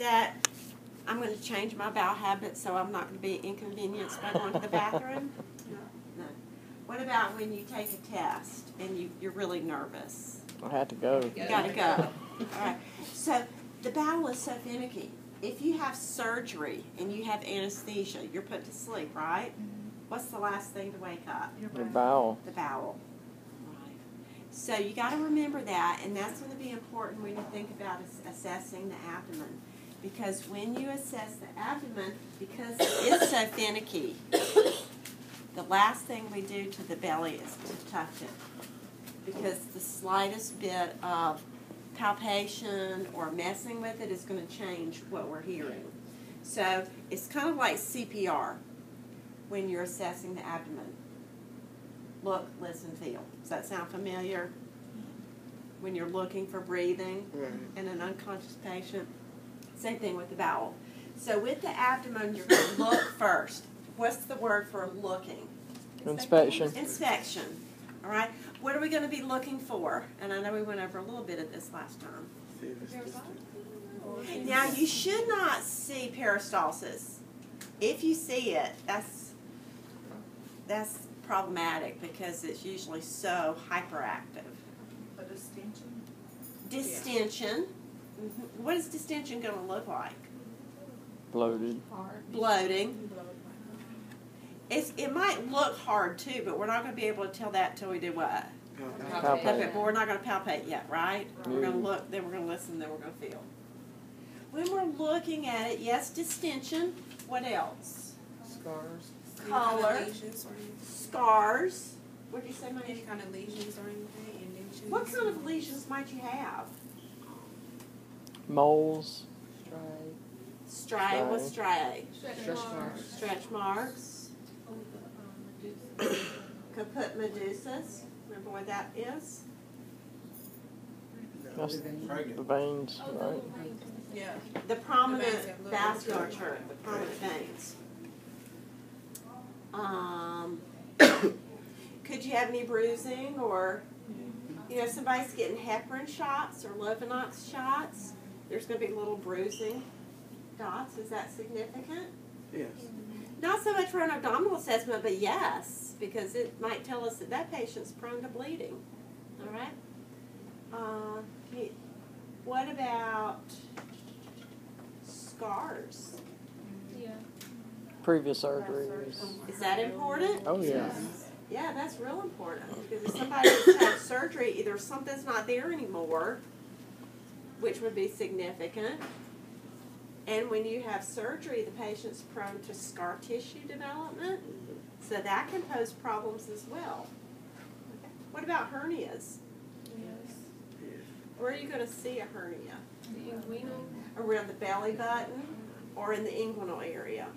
that I'm going to change my bowel habit so I'm not going to be inconvenienced by going to the bathroom? No. What about when you take a test and you're really nervous? I had to go. You got to go. All right. So the bowel is so finicky. If you have surgery and you have anesthesia, you're put to sleep, right? What's the last thing to wake up? Your bowel. The bowel. Right. So you got to remember that, and that's going to be important when you think about assessing the abdomen. Because when you assess the abdomen, because it's so finicky, the last thing we do to the belly is to touch it. Because the slightest bit of palpation or messing with it is going to change what we're hearing. So it's kind of like CPR when you're assessing the abdomen. Look, listen, feel. Does that sound familiar? When you're looking for breathing in an unconscious patient. Same thing with the bowel. So with the abdomen, you're going to look first. What's the word for looking? Inspection. Inspection. All right. What are we going to be looking for? And I know we went over a little bit of this last time. Now, you should not see peristalsis. If you see it, that's problematic because it's usually so hyperactive. A distension? Distension. What is distension going to look like? Bloated. Bloating. It might look hard too, but we're not going to be able to tell that until we do what? Palpate. But we're not going to palpate yet, right? We're going to look, then we're going to listen, then we're going to feel. When we're looking at it, yes, distension. What else? Scars. Color. Lesions or anything. Scars. What did you say, Mike? Any kind of lesions or anything? Indentions? What kind of lesions might you have? Moles. Striae. What's striae? Stretch marks. Stretch marks. Caput medusus. Remember what that is? That's the veins, right? Yeah. The prominent The veins have little vasculature, the prominent veins. Could you have any bruising or, somebody's getting heparin shots or Lovenox shots? There's going to be little bruising dots. Is that significant? Yes. Not so much for an abdominal assessment, but yes, because it might tell us that that patient's prone to bleeding. All right? What about scars? Yeah. Previous surgeries. Is that important? Oh, yeah. Yeah, that's real important. Because if somebody has had surgery, either something's not there anymore, which would be significant, and when you have surgery, the patient's prone to scar tissue development, so that can pose problems as well. Okay. What about hernias? Yes. Where are you going to see a hernia? The inguinal. Around the belly button or in the inguinal area?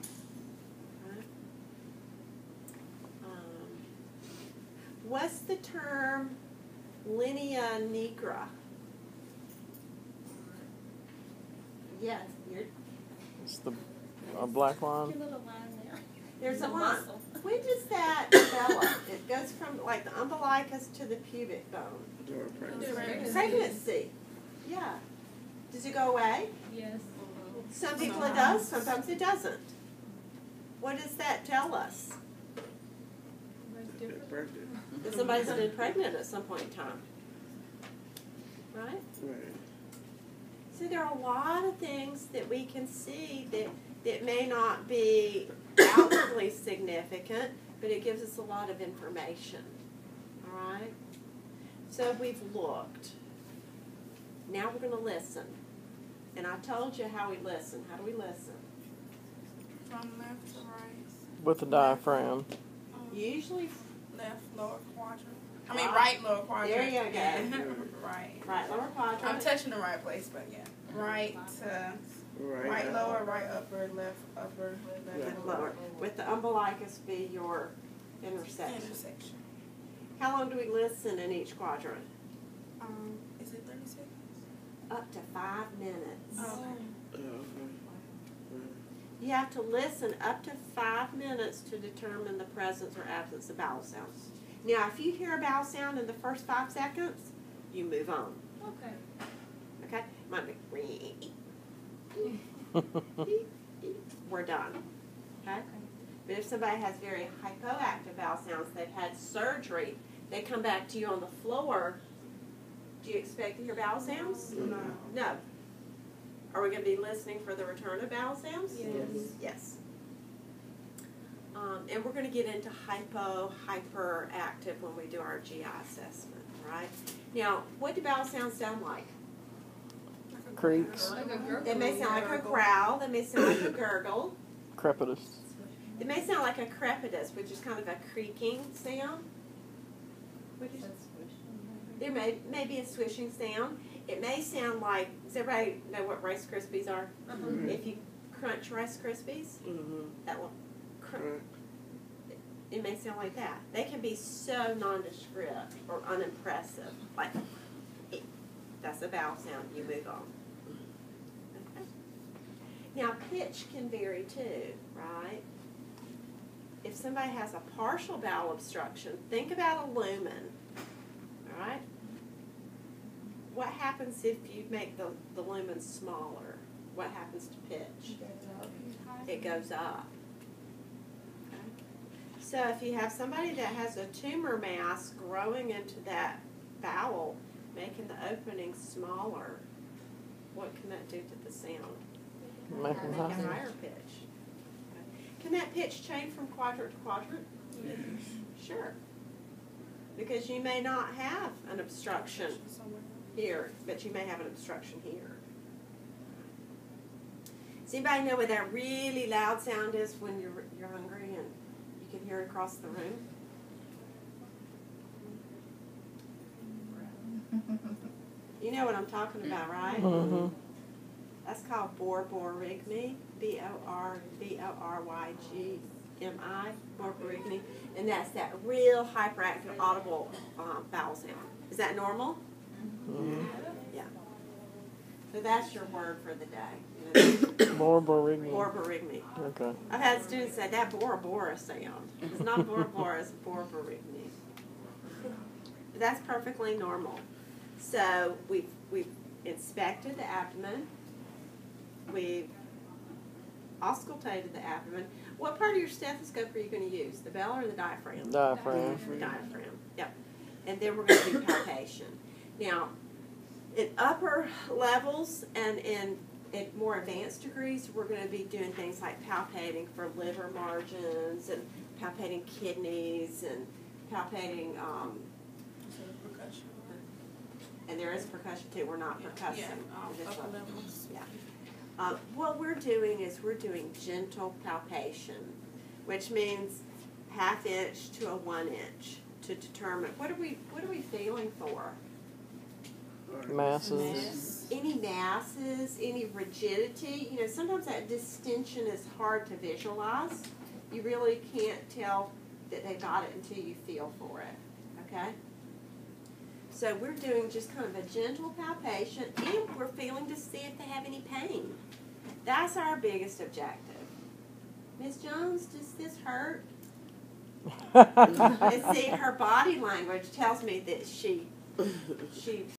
What's the term linea nigra? Yes, It's a black line. Your little line there. there's a line. muscle. When does that develop? It goes from like the umbilicus to the pubic bone. Pregnancy. Yeah. Does it go away? Yes. Some people it does, sometimes it doesn't. What does that tell us? Very different. That somebody's been pregnant at some point in time. Right? Right. So there are a lot of things that we can see that may not be outwardly significant, but it gives us a lot of information. All right? So we've looked. Now we're going to listen. And I told you how we listen. How do we listen? From left to right. With the diaphragm. Usually, Left lower quadrant. Right lower quadrant. There you go. Right. Right lower quadrant. I'm touching the right place, but yeah. Right to right lower, right upper, left upper, Left lower. With the umbilicus be your intersection. intersection. How long do we listen in each quadrant? Is it 30 seconds? Up to 5 minutes. Oh. You have to listen up to 5 minutes to determine the presence or absence of bowel sounds. Now, if you hear a bowel sound in the first 5 seconds, you move on. Okay. Okay? Might be we're done. Okay? But if somebody has very hypoactive vowel sounds, they've had surgery, they come back to you on the floor, do you expect to hear vowel sounds? No. No. Are we going to be listening for the return of vowel sounds? Yes. Yes. And we're going to get into hyperactive when we do our GI assessment, right? Now, what do vowel sounds sound like? Creaks. Like a gurgle. They may sound like a growl. They may sound like a gurgle. Crepitus. They may sound like a crepitus, which is kind of a creaking sound. There may be a swishing sound. It may sound like, does everybody know what Rice Krispies are? If you crunch Rice Krispies, that will crunch. It may sound like that. They can be so nondescript or unimpressive. Like, that's a vowel sound. You move on. Okay. Now, pitch can vary too, right? If somebody has a partial vowel obstruction, think about a lumen, all right? What happens if you make the lumen smaller? What happens to pitch? It goes up. Okay. So if you have somebody that has a tumor mass growing into that vowel, making the opening smaller, what can that do to the sound? Make 'em Make a higher. higher pitch. Okay. Can that pitch change from quadrant to quadrant? Yes. Sure. Because you may not have an obstruction here, but you may have an obstruction here. Does anybody know what that really loud sound is when you're hungry and you can hear it across the room? You know what I'm talking about, right? Mm-hmm. That's called borborygmi, B-O-R-B-O-R-Y-G-M-I, borborygmi, and that's that real hyperactive audible vowel sound. Is that normal? Mm-hmm. Yeah. So that's your word for the day. Borborygmi. Borborygmi. Okay. I've had students say that Bora Bora sound. It's not Bora Bora, it's borborygmi. But that's perfectly normal. So we've inspected the abdomen. We've auscultated the abdomen. What part of your stethoscope are you going to use? The bell or the diaphragm? Diaphragm. The diaphragm. Yep. And then we're going to do palpation. Now, in upper levels and in more advanced degrees, we're going to be doing things like palpating for liver margins and palpating kidneys and palpating, and there is percussion too. We're not percussing. Yeah, Just upper like- levels. Yeah. What we're doing is we're doing gentle palpation, which means 1/2 inch to a 1 inch to determine what are we feeling for. Masses. Any masses, any rigidity. You know, sometimes that distension is hard to visualize. You really can't tell that they got it until you feel for it. Okay? So we're doing just kind of a gentle palpation, and we're feeling to see if they have any pain. That's our biggest objective. Ms. Jones, does this hurt? And see, her body language tells me that she